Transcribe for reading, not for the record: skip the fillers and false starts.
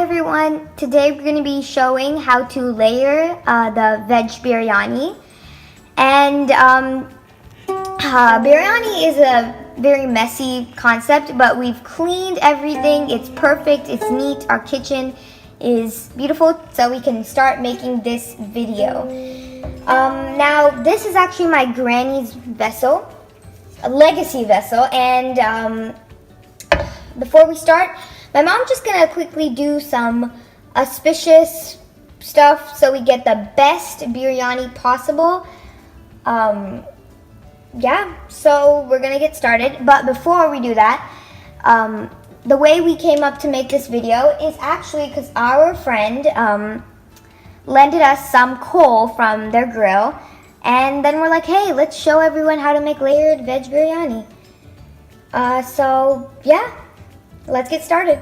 everyone, today we're going to be showing how to layer the veg biryani. And biryani is a very messy concept, but we've cleaned everything. It's perfect, it's neat, our kitchen is beautiful, so we can start making this video. Now this is actually my granny's vessel, a legacy vessel, and before we start, my mom's just gonna quickly do some auspicious stuff so we get the best biryani possible. Yeah, so we're gonna get started. But before we do that, the way we came up to make this video is actually because our friend lended us some coal from their grill, and then we're like, hey, let's show everyone how to make layered veg biryani. So yeah, let's get started.